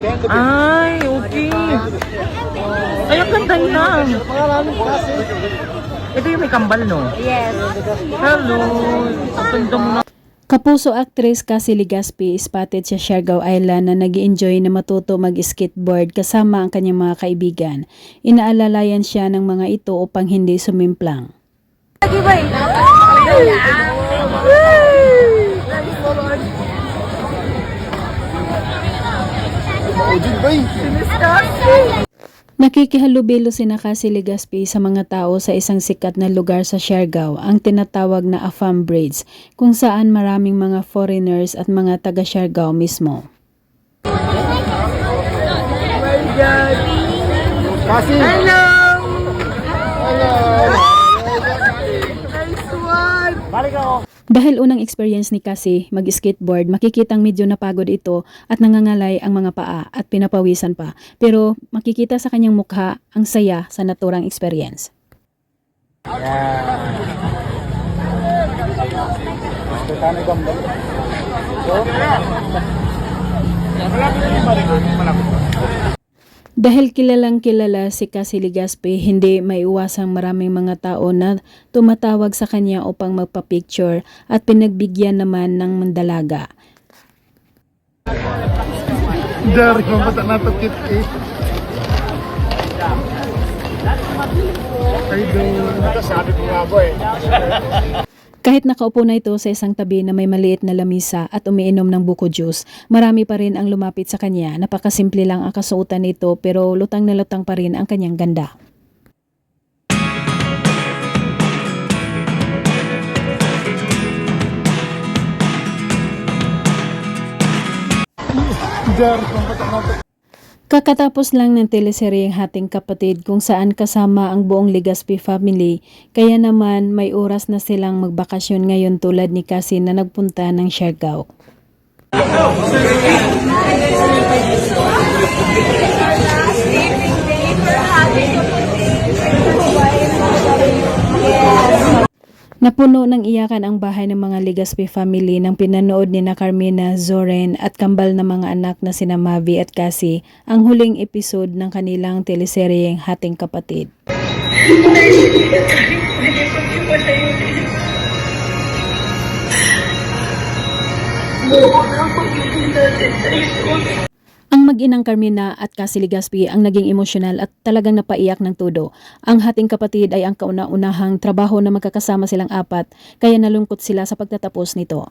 Ay, okay. Ay, ang ganda lang. Ito yung may kambal, no? Yes. Hello. Ang ganda mo na. Kapuso actress Cassie Legaspi spotted sa Siargao Island na nag-enjoy na matuto mag-skateboard kasama ang kanyang mga kaibigan. Inaalalayan siya ng mga ito upang hindi sumimplang. Nakikihalubilo sina Cassie Legaspi sa mga tao sa isang sikat na lugar sa Siargao, ang tinatawag na Afam Bridge, kung saan maraming mga foreigners at mga taga Siargao mismo. Kasi, Hello! hello. Nice one! Balik ako. Dahil unang experience ni Cassie mag-skateboard, makikitang medyo napagod ito at nangangalay ang mga paa at pinapawisan pa. Pero makikita sa kanyang mukha ang saya sa naturang experience. Dahil kilalang kilala si Cassie Legaspi, hindi maiwasang maraming mga tao na tumatawag sa kanya upang magpa-picture at pinagbigyan naman ng mandalaga. Dari, mamata na ito kit eh. Ay, do. Sabi ko nga po eh. Kahit nakaupo na ito sa isang tabi na may maliit na lamisa at umiinom ng buko juice, marami pa rin ang lumapit sa kanya. Napakasimple lang ang kasuotan nito pero lutang na lutang pa rin ang kanyang ganda. Dari, mamata na ito. Kakatapos lang ng teleseryeng Hating Kapatid kung saan kasama ang buong Legaspi family, kaya naman may oras na silang magbakasyon ngayon tulad ni Cassie na nagpunta ng Siargao. Napuno ng iyakan ang bahay ng mga Legaspi family nang pinanood ni na Carmina, Zoren at kambal na mga anak na sina Mavi at Cassie ang huling episode ng kanilang teleseryeng Hating Kapatid. Ang mag-inang Carmina at Cassie Legaspi ang naging emosyonal at talagang napaiyak ng todo. Ang Hating Kapatid ay ang kauna-unahang trabaho na magkakasama silang apat, kaya nalungkot sila sa pagtatapos nito.